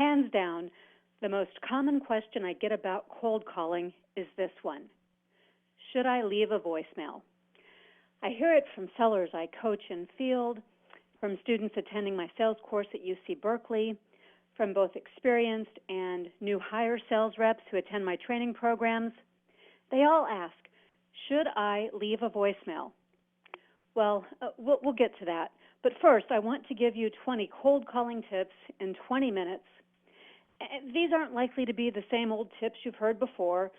Hands down, the most common question I get about cold calling is this one: should I leave a voicemail? I hear it from sellers I coach in field, from students attending my sales course at UC Berkeley, from both experienced and new hire sales reps who attend my training programs. They all ask, should I leave a voicemail? Well, we'll get to that. But first, I want to give you 20 cold calling tips in 20 minutes. These aren't likely to be the same old tips you've heard before.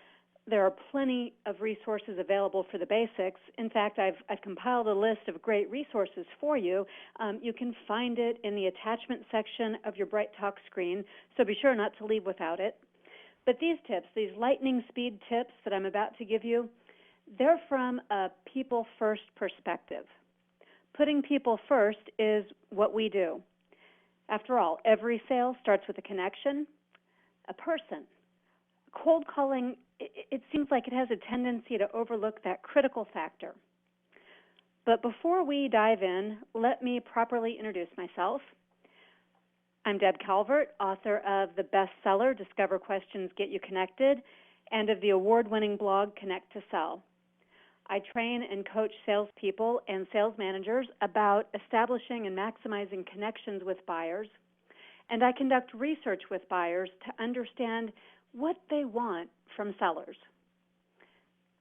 There are plenty of resources available for the basics. In fact, I've compiled a list of great resources for you. You can find it in the attachment section of your Bright Talk screen, so be sure not to leave without it. But these tips, these lightning speed tips that I'm about to give you, they're from a people-first perspective. Putting people first is what we do. After all, every sale starts with a connection, a person. Cold calling, it seems like it has a tendency to overlook that critical factor. But before we dive in, let me properly introduce myself. I'm Deb Calvert, author of the bestseller Discover Questions Get You Connected and of the award-winning blog Connect to Sell. I train and coach salespeople and sales managers about establishing and maximizing connections with buyers, and I conduct research with buyers to understand what they want from sellers.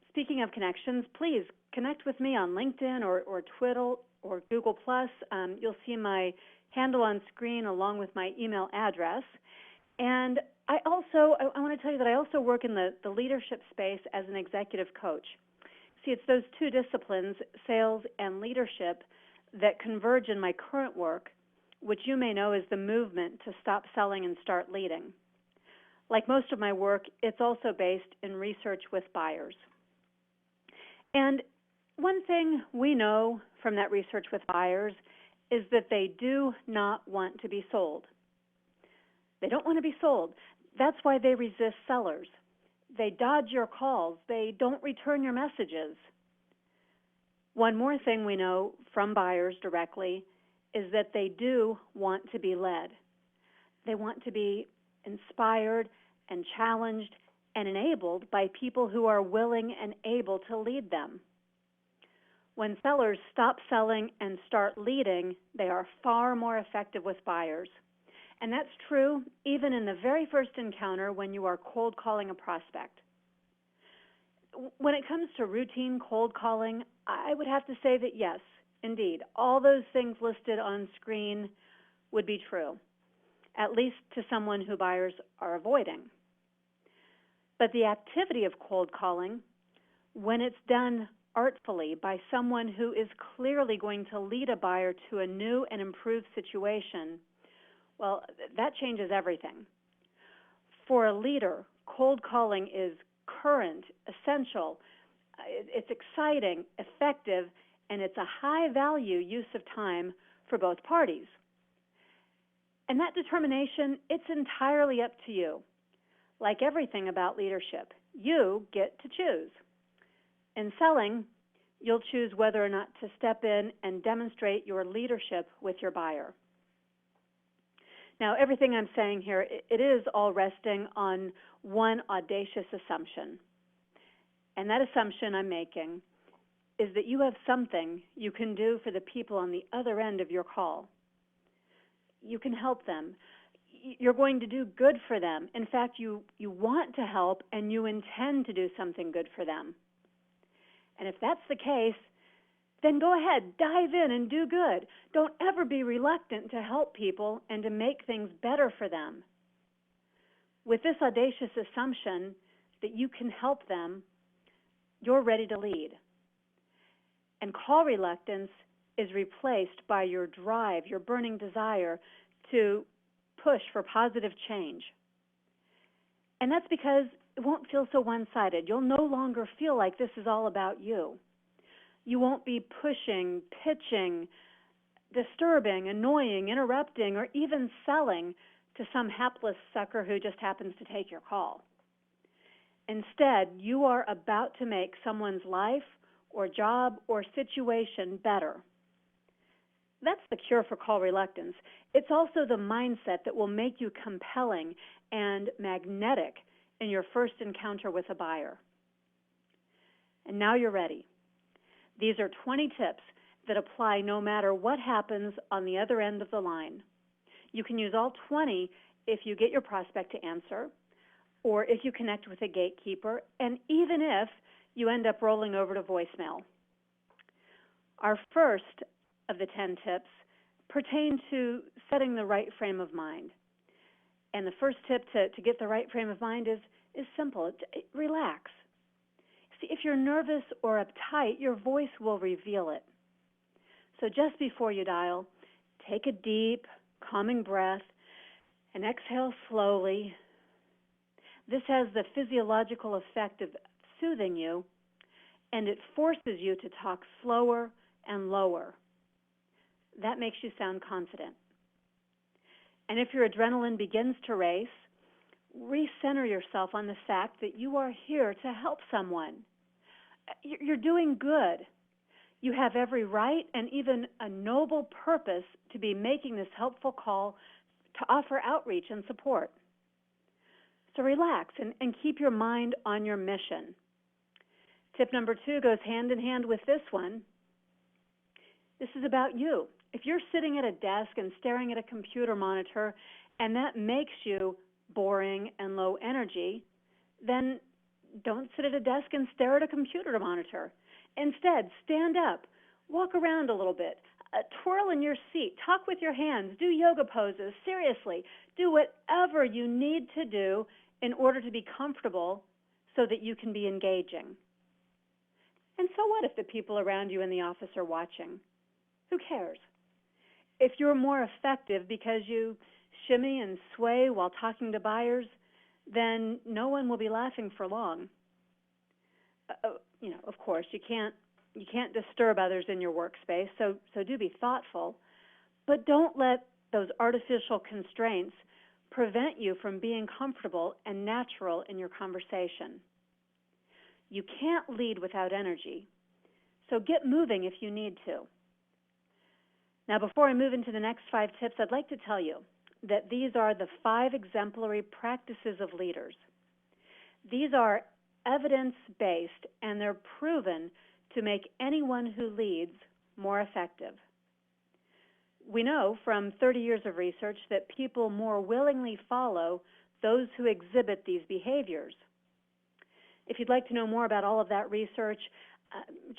Speaking of connections, please connect with me on LinkedIn or Twitter or Google+. You'll see my handle on screen along with my email address. And I want to tell you that I also work in the leadership space as an executive coach. See, it's those two disciplines, sales and leadership, that converge in my current work, which you may know is the movement to stop selling and start leading. Like most of my work, it's also based in research with buyers. And one thing we know from that research with buyers is that they do not want to be sold. They don't want to be sold. That's why they resist sellers. They dodge your calls. They don't return your messages. One more thing we know from buyers directly is that they do want to be led. They want to be inspired and challenged and enabled by people who are willing and able to lead them. When sellers stop selling and start leading, they are far more effective with buyers. And that's true even in the very first encounter when you are cold calling a prospect. When it comes to routine cold calling, I would have to say that yes, indeed, all those things listed on screen would be true, at least to someone who buyers are avoiding. But the activity of cold calling, when it's done artfully by someone who is clearly going to lead a buyer to a new and improved situation, well, that changes everything. For a leader, cold calling is current, essential, it's exciting, effective, and it's a high-value use of time for both parties. And that determination, it's entirely up to you. Like everything about leadership, you get to choose. In selling, you'll choose whether or not to step in and demonstrate your leadership with your buyer. Now, everything I'm saying here, it is all resting on one audacious assumption. And that assumption I'm making is that you have something you can do for the people on the other end of your call. You can help them. You're going to do good for them. In fact, you want to help and you intend to do something good for them. And if that's the case, then go ahead, dive in and do good. Don't ever be reluctant to help people and to make things better for them. With this audacious assumption that you can help them, you're ready to lead. And call reluctance is replaced by your drive, your burning desire to push for positive change. And that's because it won't feel so one-sided. You'll no longer feel like this is all about you. You won't be pushing, pitching, disturbing, annoying, interrupting, or even selling to some hapless sucker who just happens to take your call. Instead, you are about to make someone's life or job or situation better. That's the cure for call reluctance. It's also the mindset that will make you compelling and magnetic in your first encounter with a buyer. And now you're ready. These are 20 tips that apply no matter what happens on the other end of the line. You can use all 20 if you get your prospect to answer, or if you connect with a gatekeeper, and even if you end up rolling over to voicemail. Our first of the 10 tips pertain to setting the right frame of mind. And the first tip to get the right frame of mind is simple. Relax. See, if you're nervous or uptight, your voice will reveal it. So just before you dial, take a deep, calming breath and exhale slowly. This has the physiological effect of soothing you, and it forces you to talk slower and lower. That makes you sound confident. And if your adrenaline begins to race, recenter yourself on the fact that you are here to help someone. You're doing good. You have every right and even a noble purpose to be making this helpful call to offer outreach and support. So relax and keep your mind on your mission. Tip number 2 goes hand in hand with this one. This is about you. If you're sitting at a desk and staring at a computer monitor and that makes you boring and low energy, then don't sit at a desk and stare at a computer monitor. Instead, stand up, walk around a little bit, twirl in your seat, talk with your hands, do yoga poses. Seriously, do whatever you need to do in order to be comfortable so that you can be engaging. And so what if the people around you in the office are watching? Who cares? If you're more effective because you shimmy and sway while talking to buyers, then no one will be laughing for long. Of course, you can't disturb others in your workspace, so do be thoughtful, but don't let those artificial constraints prevent you from being comfortable and natural in your conversation. You can't lead without energy, so get moving if you need to. Now, before I move into the next 5 tips, I'd like to tell you that these are the 5 exemplary practices of leaders. These are evidence-based, and they're proven to make anyone who leads more effective. We know from 30 years of research that people more willingly follow those who exhibit these behaviors. If you'd like to know more about all of that research,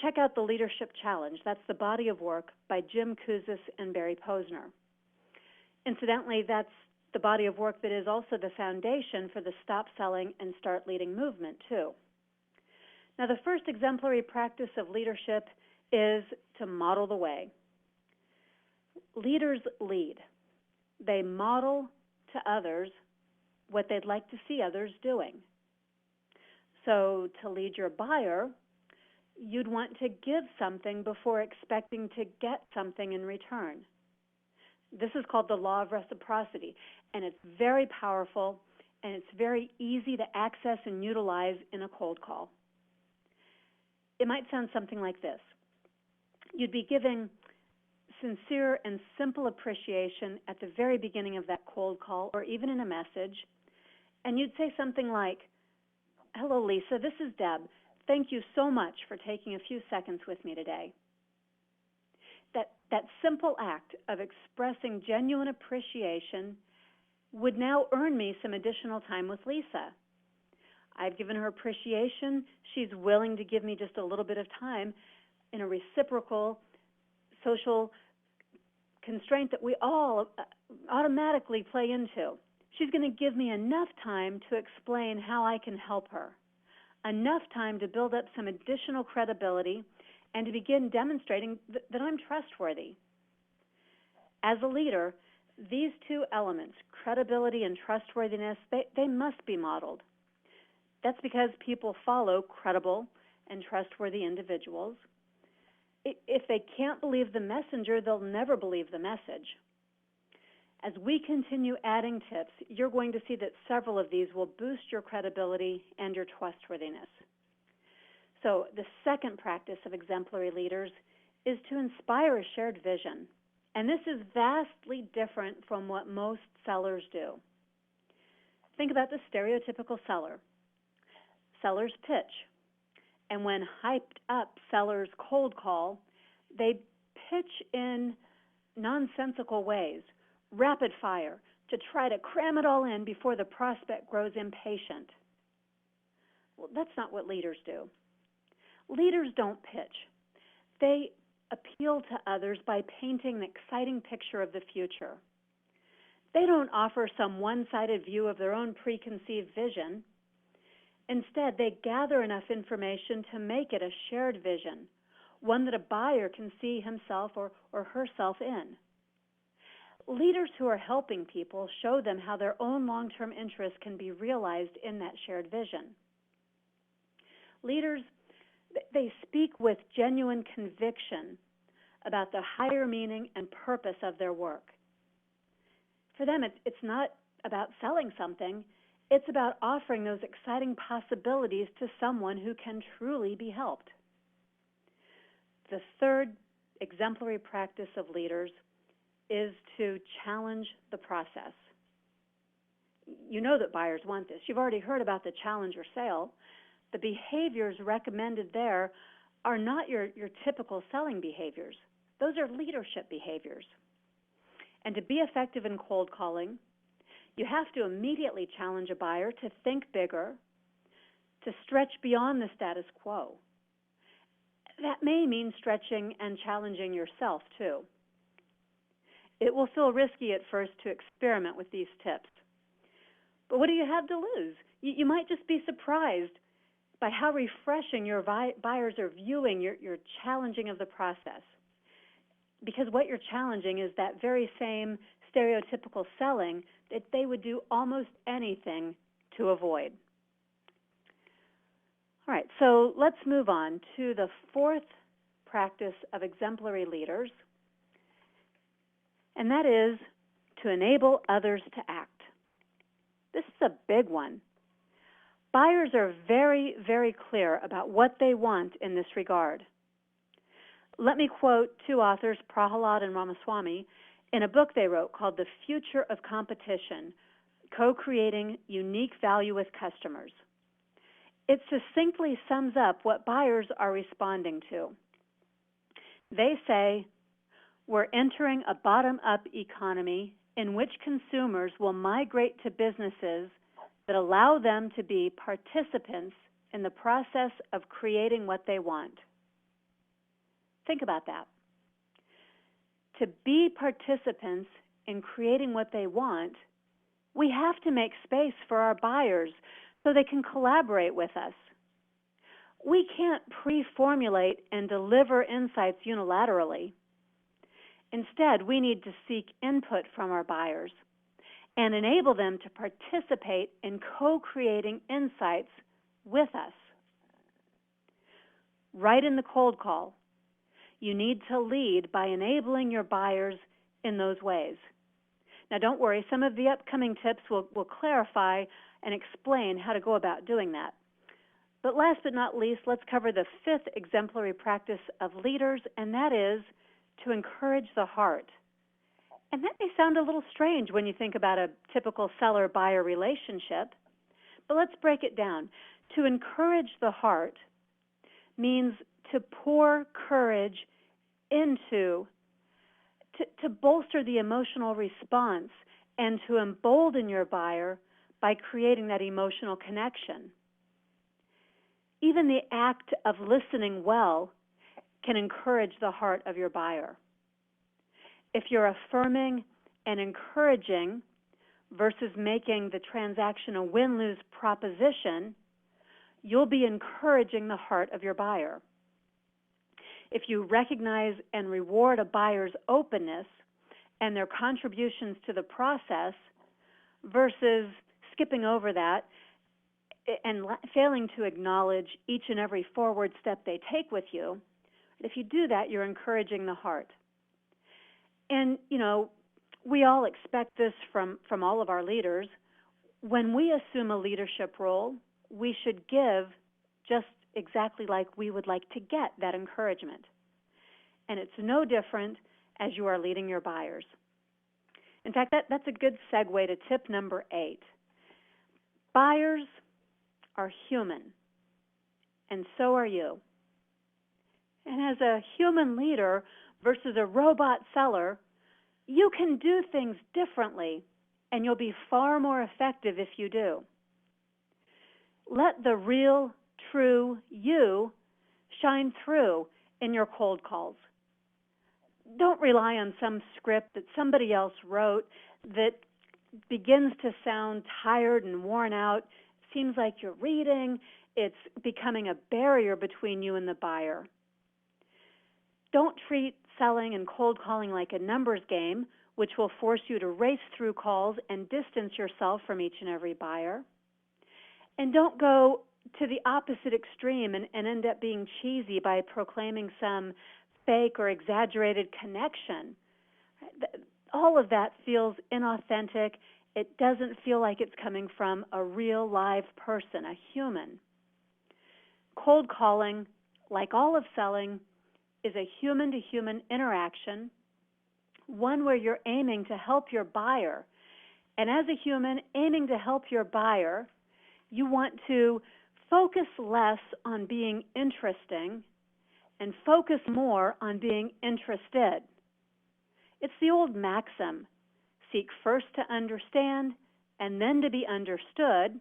check out the Leadership Challenge. That's the body of work by Jim Kouzes and Barry Posner. Incidentally, that's the body of work that is also the foundation for the Stop Selling and Start Leading movement, too. Now, the first exemplary practice of leadership is to model the way. Leaders lead. They model to others what they'd like to see others doing. So to lead your buyer, you'd want to give something before expecting to get something in return. This is called the law of reciprocity, and it's very powerful, and it's very easy to access and utilize in a cold call. It might sound something like this. You'd be giving sincere and simple appreciation at the very beginning of that cold call, or even in a message, and you'd say something like, "Hello, Lisa, this is Deb. Thank you so much for taking a few seconds with me today." That simple act of expressing genuine appreciation would now earn me some additional time with Lisa. I've given her appreciation. She's willing to give me just a little bit of time in a reciprocal social constraint that we all automatically play into. She's going to give me enough time to explain how I can help her, enough time to build up some additional credibility and to begin demonstrating that I'm trustworthy. As a leader, these 2 elements, credibility and trustworthiness, they must be modeled. That's because people follow credible and trustworthy individuals. If they can't believe the messenger, they'll never believe the message. As we continue adding tips, you're going to see that several of these will boost your credibility and your trustworthiness. So the second practice of exemplary leaders is to inspire a shared vision. And this is vastly different from what most sellers do. Think about the stereotypical seller. Sellers pitch. And when hyped up sellers cold call, they pitch in nonsensical ways, rapid fire, to try to cram it all in before the prospect grows impatient. Well, that's not what leaders do. Leaders don't pitch. They appeal to others by painting an exciting picture of the future. They don't offer some one-sided view of their own preconceived vision. Instead, they gather enough information to make it a shared vision, one that a buyer can see himself or herself in. Leaders who are helping people show them how their own long-term interests can be realized in that shared vision. Leaders, they speak with genuine conviction about the higher meaning and purpose of their work. For them, it's not about selling something. It's about offering those exciting possibilities to someone who can truly be helped. The third exemplary practice of leaders is to challenge the process. You know that buyers want this. You've already heard about the challenger sale. The behaviors recommended there are not your typical selling behaviors. Those are leadership behaviors. And to be effective in cold calling, you have to immediately challenge a buyer to think bigger, to stretch beyond the status quo. That may mean stretching and challenging yourself, too. It will feel risky at first to experiment with these tips. But what do you have to lose? You might just be surprised by how refreshing your buyers are viewing your challenging of the process. Because what you're challenging is that very same stereotypical selling that they would do almost anything to avoid. All right, so let's move on to the fourth practice of exemplary leaders, and that is to enable others to act. This is a big one. Buyers are very, very clear about what they want in this regard. Let me quote two authors, Prahalad and Ramaswamy, in a book they wrote called The Future of Competition, Co-Creating Unique Value with Customers. It succinctly sums up what buyers are responding to. They say, we're entering a bottom-up economy in which consumers will migrate to businesses that allow them to be participants in the process of creating what they want. Think about that. To be participants in creating what they want, we have to make space for our buyers so they can collaborate with us. We can't pre-formulate and deliver insights unilaterally. Instead, we need to seek input from our buyers and enable them to participate in co-creating insights with us. Right in the cold call, you need to lead by enabling your buyers in those ways. Now, don't worry, some of the upcoming tips will clarify and explain how to go about doing that. But last but not least, let's cover the fifth exemplary practice of leaders, and that is to encourage the heart. And that may sound a little strange when you think about a typical seller-buyer relationship, but let's break it down. To encourage the heart means to pour courage into, to bolster the emotional response and to embolden your buyer by creating that emotional connection. Even the act of listening well can encourage the heart of your buyer. If you're affirming and encouraging versus making the transaction a win-lose proposition, you'll be encouraging the heart of your buyer. If you recognize and reward a buyer's openness and their contributions to the process versus skipping over that and failing to acknowledge each and every forward step they take with you, if you do that, you're encouraging the heart. And, you know, we all expect this from all of our leaders. When we assume a leadership role, we should give just exactly like we would like to get that encouragement. And it's no different as you are leading your buyers. In fact, that's a good segue to tip number 8. Buyers are human, and so are you. And as a human leader versus a robot seller, you can do things differently, and you'll be far more effective if you do. Let the real, true you shine through in your cold calls. Don't rely on some script that somebody else wrote that begins to sound tired and worn out. Seems like you're reading. It's becoming a barrier between you and the buyer. Don't treat selling and cold calling like a numbers game, which will force you to race through calls and distance yourself from each and every buyer. And don't go to the opposite extreme and end up being cheesy by proclaiming some fake or exaggerated connection. All of that feels inauthentic. It doesn't feel like it's coming from a real live person, a human. Cold calling, like all of selling, is a human-to-human interaction, one where you're aiming to help your buyer. And as a human aiming to help your buyer, you want to focus less on being interesting and focus more on being interested. It's the old maxim, seek first to understand and then to be understood.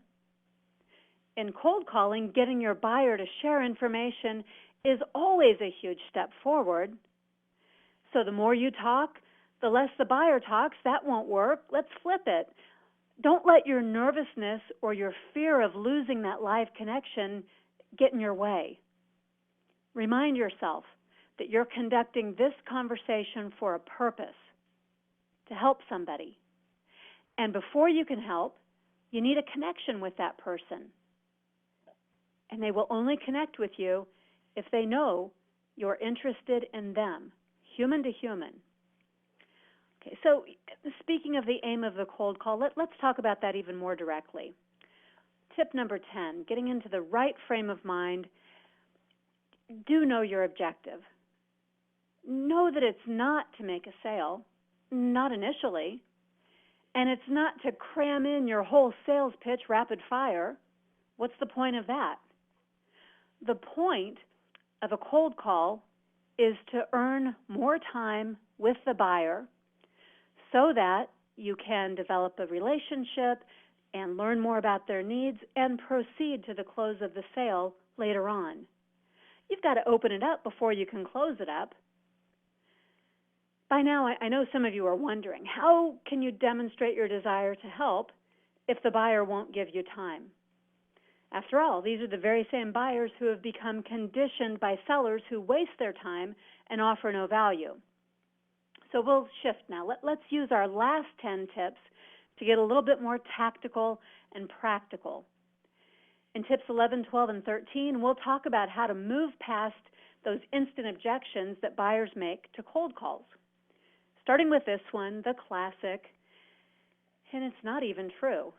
In cold calling, getting your buyer to share information is always a huge step forward. So the more you talk, the less the buyer talks. That won't work. Let's flip it. Don't let your nervousness or your fear of losing that live connection get in your way. Remind yourself that you're conducting this conversation for a purpose, to help somebody. And before you can help, you need a connection with that person. And they will only connect with you if they know you're interested in them, human to human. Okay, so speaking of the aim of the cold call, let's talk about that even more directly. Tip number 10, getting into the right frame of mind. Do know your objective. Know that it's not to make a sale, not initially, and it's not to cram in your whole sales pitch rapid fire. What's the point of that? The point of a cold call is to earn more time with the buyer so that you can develop a relationship and learn more about their needs and proceed to the close of the sale later on. You've got to open it up before you can close it up. By now, I know some of you are wondering, how can you demonstrate your desire to help if the buyer won't give you time? After all, these are the very same buyers who have become conditioned by sellers who waste their time and offer no value. So we'll shift now. Let's use our last 10 tips to get a little bit more tactical and practical. In tips 11, 12, and 13, we'll talk about how to move past those instant objections that buyers make to cold calls. Starting with this one, the classic, and it's not even true.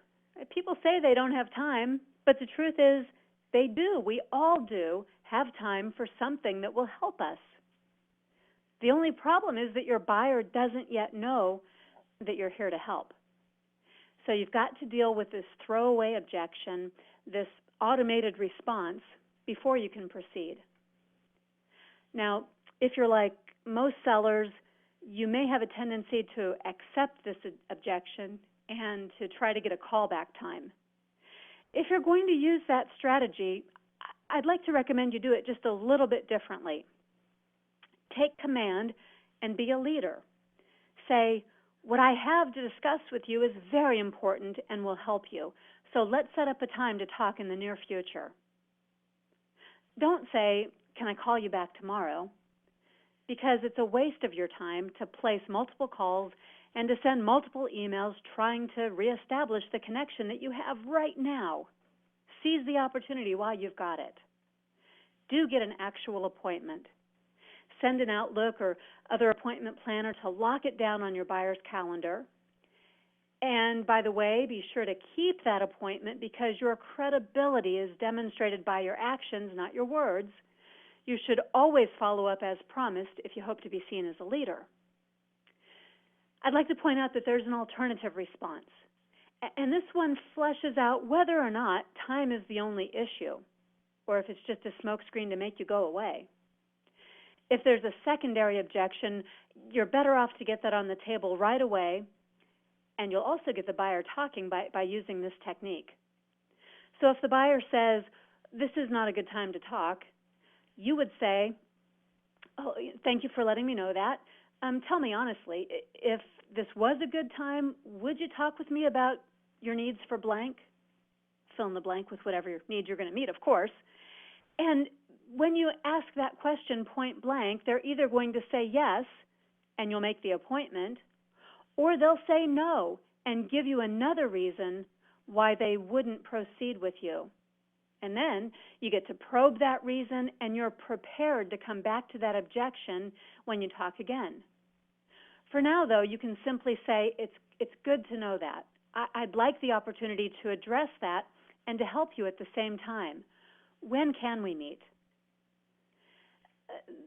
People say they don't have time, but the truth is they do. We all do have time for something that will help us. The only problem is that your buyer doesn't yet know that you're here to help. So you've got to deal with this throwaway objection, this automated response, before you can proceed. Now, if you're like most sellers, you may have a tendency to accept this objection and to try to get a callback time. If you're going to use that strategy, I'd like to recommend you do it just a little bit differently. Take command and be a leader. Say, what I have to discuss with you is very important and will help you, so let's set up a time to talk in the near future. Don't say, can I call you back tomorrow? Because it's a waste of your time to place multiple calls and to send multiple emails trying to reestablish the connection that you have right now. Seize the opportunity while you've got it. Do get an actual appointment. Send an Outlook or other appointment planner to lock it down on your buyer's calendar. And by the way, be sure to keep that appointment because your credibility is demonstrated by your actions, not your words. You should always follow up as promised if you hope to be seen as a leader. I'd like to point out that there's an alternative response. And this one fleshes out whether or not time is the only issue, or if it's just a smokescreen to make you go away. If there's a secondary objection, you're better off to get that on the table right away, and you'll also get the buyer talking by using this technique. So if the buyer says, this is not a good time to talk, you would say, oh, thank you for letting me know that. Tell me honestly, if this was a good time, would you talk with me about your needs for blank? Fill in the blank with whatever needs you're going to meet, of course. And when you ask that question point blank, they're either going to say yes, and you'll make the appointment, or they'll say no and give you another reason why they wouldn't proceed with you. And then you get to probe that reason, and you're prepared to come back to that objection when you talk again. For now, though, you can simply say, it's good to know that. I'd like the opportunity to address that and to help you at the same time. When can we meet?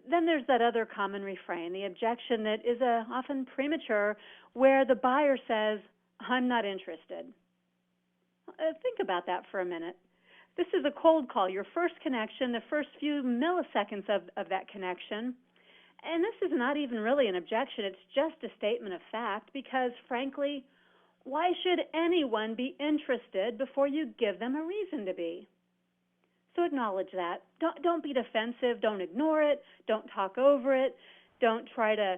Then there's that other common refrain, the objection that is often premature, where the buyer says, I'm not interested. Think about that for a minute. This is a cold call, your first connection, the first few milliseconds of that connection. And this is not even really an objection. It's just a statement of fact because, frankly, why should anyone be interested before you give them a reason to be? So acknowledge that. Don't be defensive. Don't ignore it. Don't talk over it. Don't try to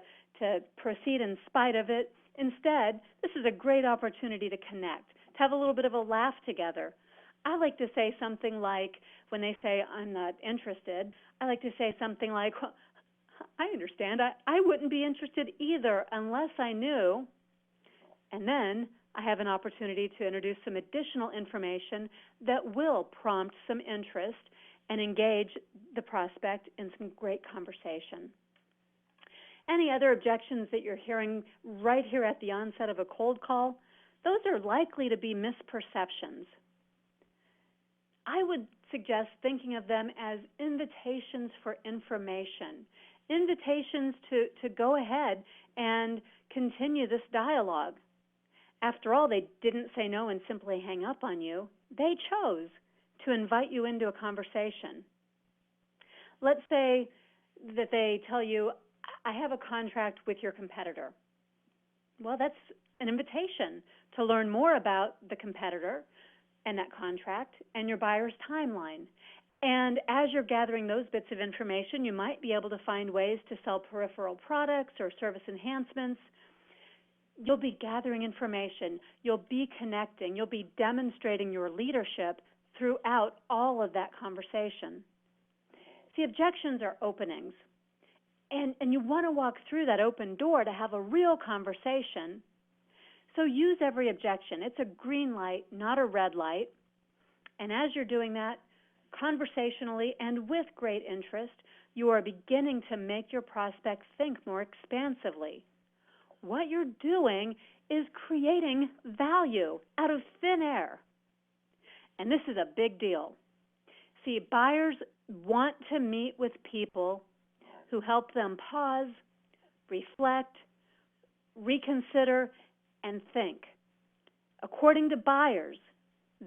proceed in spite of it. Instead, this is a great opportunity to connect, to have a little bit of a laugh together. I like to say something like, when they say, I'm not interested, I like to say something like, well, I understand. I wouldn't be interested either unless I knew. And then I have an opportunity to introduce some additional information that will prompt some interest and engage the prospect in some great conversation. Any other objections that you're hearing right here at the onset of a cold call, those are likely to be misperceptions. I would suggest thinking of them as invitations for information, invitations to go ahead and continue this dialogue. After all, they didn't say no and simply hang up on you. They chose to invite you into a conversation. Let's say that they tell you, I have a contract with your competitor. Well, that's an invitation to learn more about the competitor and that contract and your buyer's timeline. And as you're gathering those bits of information, you might be able to find ways to sell peripheral products or service enhancements. You'll be gathering information. You'll be connecting. You'll be demonstrating your leadership throughout all of that conversation. See, objections are openings. And you want to walk through that open door to have a real conversation. So use every objection. It's a green light, not a red light. And as you're doing that, conversationally and with great interest, you are beginning to make your prospect think more expansively. What you're doing is creating value out of thin air. And this is a big deal. See, buyers want to meet with people who help them pause, reflect, reconsider, and think. According to buyers,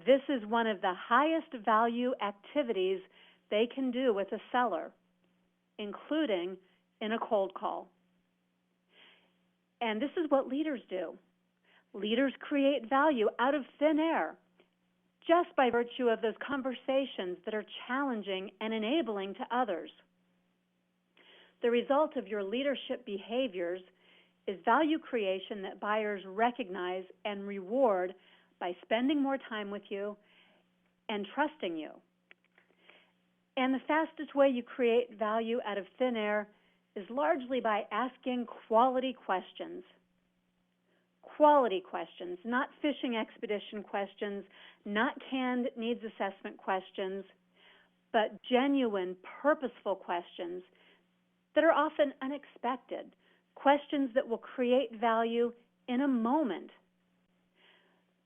this is one of the highest value activities they can do with a seller, including in a cold call. And this is what leaders do. Leaders create value out of thin air just by virtue of those conversations that are challenging and enabling to others. The result of your leadership behaviors is value creation that buyers recognize and reward by spending more time with you and trusting you. And the fastest way you create value out of thin air is largely by asking quality questions. Quality questions, not fishing expedition questions, not canned needs assessment questions, but genuine, purposeful questions that are often unexpected, questions that will create value in a moment.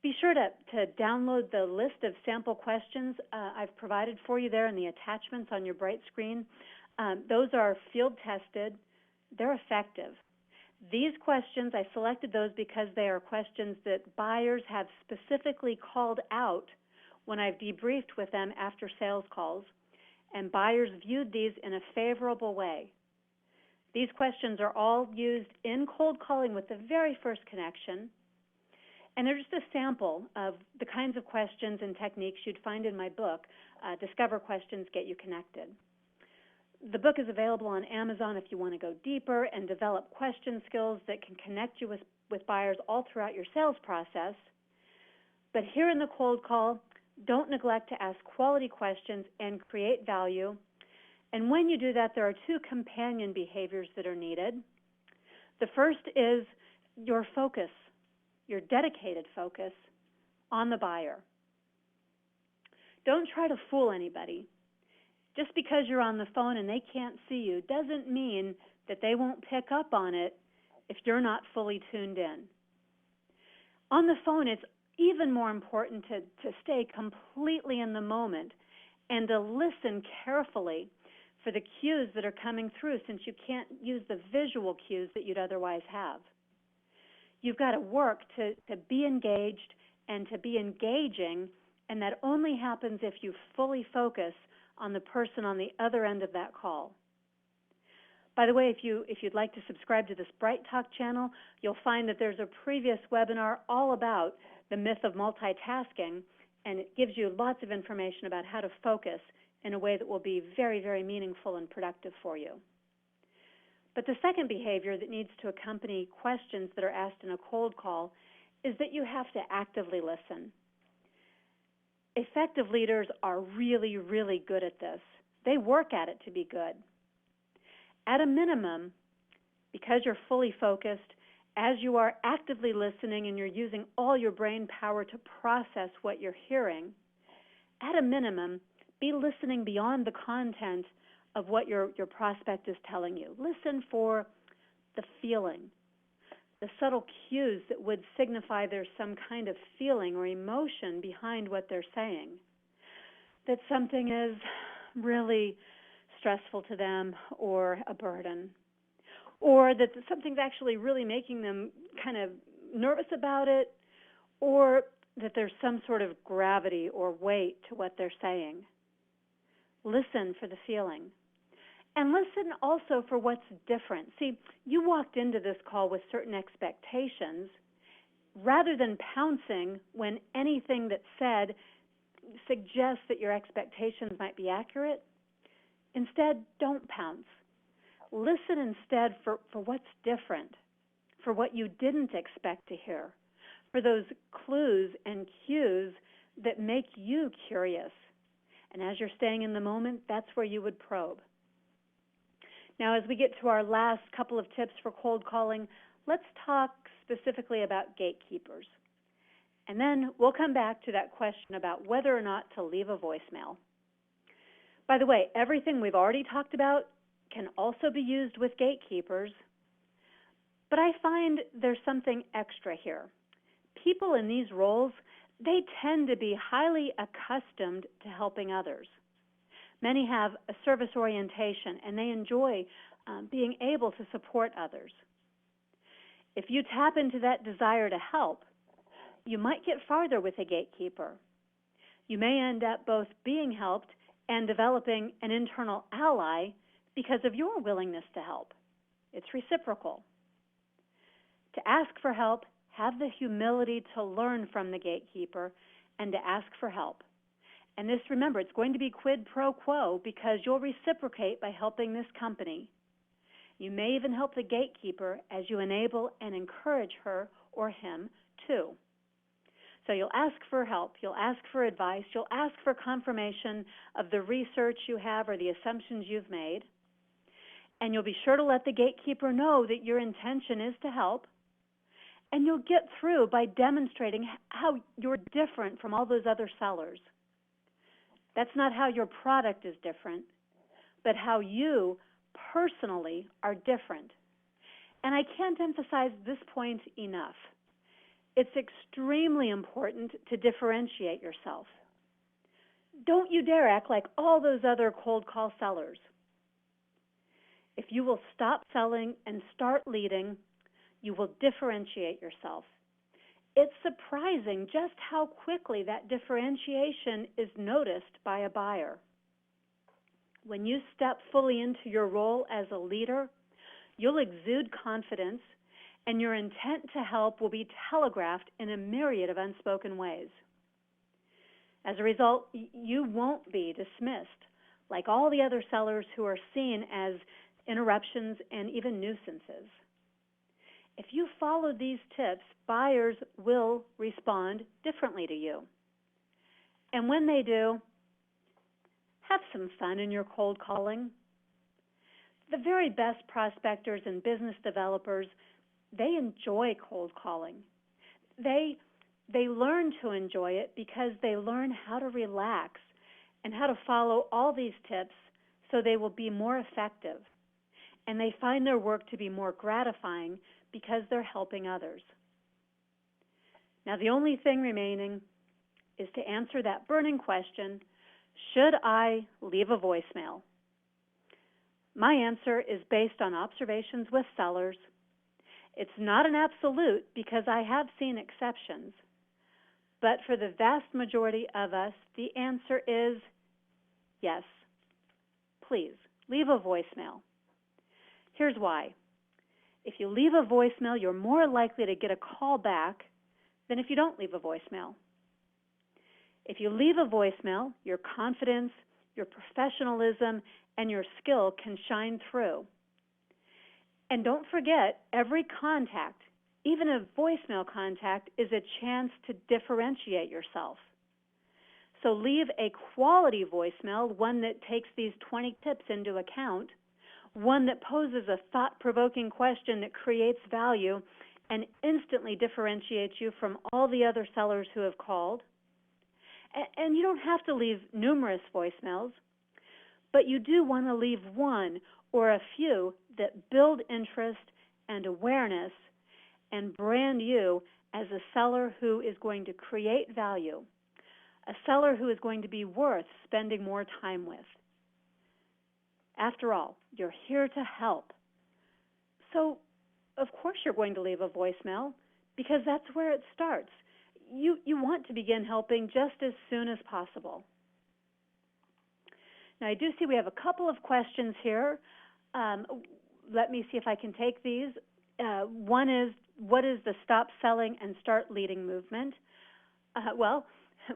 Be sure to download the list of sample questions I've provided for you there in the attachments on your bright screen. Those are field tested. They're effective. These questions, I selected those because they are questions that buyers have specifically called out when I've debriefed with them after sales calls, and buyers viewed these in a favorable way. These questions are all used in cold calling with the very first connection, and they're just a sample of the kinds of questions and techniques you'd find in my book, Discover Questions Get You Connected. The book is available on Amazon if you want to go deeper and develop question skills that can connect you with buyers all throughout your sales process. But here in the cold call, don't neglect to ask quality questions and create value. And when you do that, there are two companion behaviors that are needed. The first is your focus, your dedicated focus on the buyer. Don't try to fool anybody. Just because you're on the phone and they can't see you doesn't mean that they won't pick up on it if you're not fully tuned in. On the phone, it's even more important to stay completely in the moment and to listen carefully for the cues that are coming through, since you can't use the visual cues that you'd otherwise have. You've got to work to be engaged and to be engaging, and that only happens if you fully focus on the person on the other end of that call. By the way, if you'd like to subscribe to this Bright Talk channel, you'll find that there's a previous webinar all about the myth of multitasking, and it gives you lots of information about how to focus in a way that will be very, very meaningful and productive for you. But the second behavior that needs to accompany questions that are asked in a cold call is that you have to actively listen. Effective leaders are really, really good at this. They work at it to be good. At a minimum, because you're fully focused, as you are actively listening and you're using all your brain power to process what you're hearing, at a minimum, be listening beyond the content of what your prospect is telling you. Listen for the feeling, the subtle cues that would signify there's some kind of feeling or emotion behind what they're saying, that something is really stressful to them or a burden, or that something's actually really making them kind of nervous about it, or that there's some sort of gravity or weight to what they're saying. Listen for the feeling. And listen also for what's different. See, you walked into this call with certain expectations. Rather than pouncing when anything that's said suggests that your expectations might be accurate, instead, don't pounce. Listen instead for what's different, for what you didn't expect to hear, for those clues and cues that make you curious. And as you're staying in the moment, that's where you would probe. Now, as we get to our last couple of tips for cold calling, let's talk specifically about gatekeepers. And then we'll come back to that question about whether or not to leave a voicemail. By the way, everything we've already talked about can also be used with gatekeepers, but I find there's something extra here. People in these roles, they tend to be highly accustomed to helping others. Many have a service orientation, and they enjoy being able to support others. If you tap into that desire to help, you might get farther with a gatekeeper. You may end up both being helped and developing an internal ally because of your willingness to help. It's reciprocal. To ask for help, have the humility to learn from the gatekeeper and to ask for help. And this, remember, it's going to be quid pro quo because you'll reciprocate by helping this company. You may even help the gatekeeper as you enable and encourage her or him too. So you'll ask for help, you'll ask for advice, you'll ask for confirmation of the research you have or the assumptions you've made, and you'll be sure to let the gatekeeper know that your intention is to help, and you'll get through by demonstrating how you're different from all those other sellers. That's not how your product is different, but how you personally are different. And I can't emphasize this point enough. It's extremely important to differentiate yourself. Don't you dare act like all those other cold call sellers. If you will stop selling and start leading, You will differentiate yourself. It's surprising just how quickly that differentiation is noticed by a buyer. When you step fully into your role as a leader, you'll exude confidence, and your intent to help will be telegraphed in a myriad of unspoken ways. As a result, you won't be dismissed like all the other sellers who are seen as interruptions and even nuisances. If you follow these tips, buyers will respond differently to you. And when they do, have some fun in your cold calling. The very best prospectors and business developers, they enjoy cold calling. They learn to enjoy it because they learn how to relax and how to follow all these tips so they will be more effective. And they find their work to be more gratifying because they're helping others. Now, the only thing remaining is to answer that burning question, should I leave a voicemail? My answer is based on observations with sellers. It's not an absolute because I have seen exceptions. But for the vast majority of us, the answer is yes. Please, leave a voicemail. Here's why. If you leave a voicemail, you're more likely to get a call back than if you don't leave a voicemail. If you leave a voicemail, your confidence, your professionalism, and your skill can shine through. And don't forget, every contact, even a voicemail contact, is a chance to differentiate yourself. So leave a quality voicemail, one that takes these 20 tips into account, one that poses a thought-provoking question that creates value and instantly differentiates you from all the other sellers who have called. And you don't have to leave numerous voicemails, but you do want to leave one or a few that build interest and awareness and brand you as a seller who is going to create value, a seller who is going to be worth spending more time with. After all, you're here to help. So, of course you're going to leave a voicemail because that's where it starts. You want to begin helping just as soon as possible. Now, I do see we have a couple of questions here. Let me see if I can take these. One is, what is the stop selling and start leading movement? Well,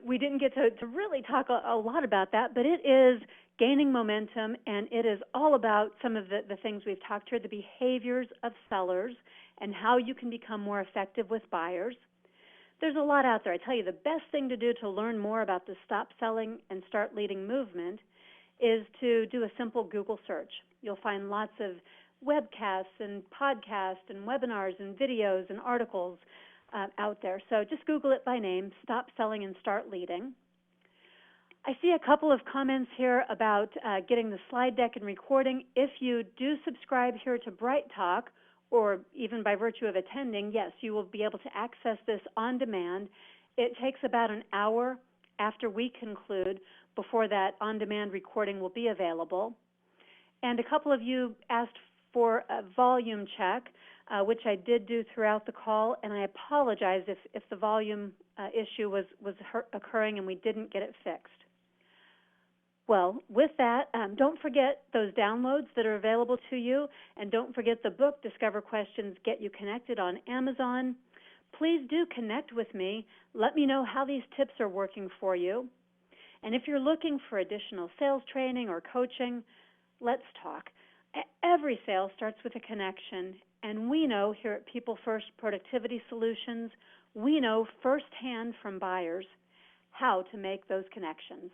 we didn't get to really talk a lot about that, but it is gaining momentum, and it is all about some of the things we've talked here, the behaviors of sellers and how you can become more effective with buyers. There's a lot out there. I tell you, the best thing to do to learn more about the stop selling and start leading movement is to do a simple Google search. You'll find lots of webcasts and podcasts and webinars and videos and articles out there. So just Google it by name, Stop Selling and Start Leading. I see a couple of comments here about getting the slide deck and recording. If you do subscribe here to Bright Talk, or even by virtue of attending, yes, you will be able to access this on demand. It takes about an hour after we conclude before that on-demand recording will be available. And a couple of you asked for a volume check, which I did do throughout the call, and I apologize if the volume issue was occurring and we didn't get it fixed. Well, with that, don't forget those downloads that are available to you, and don't forget the book, Discover Questions Get You Connected, on Amazon. Please do connect with me. Let me know how these tips are working for you. And if you're looking for additional sales training or coaching, let's talk. Every sale starts with a connection, and we know here at People First Productivity Solutions, we know firsthand from buyers how to make those connections.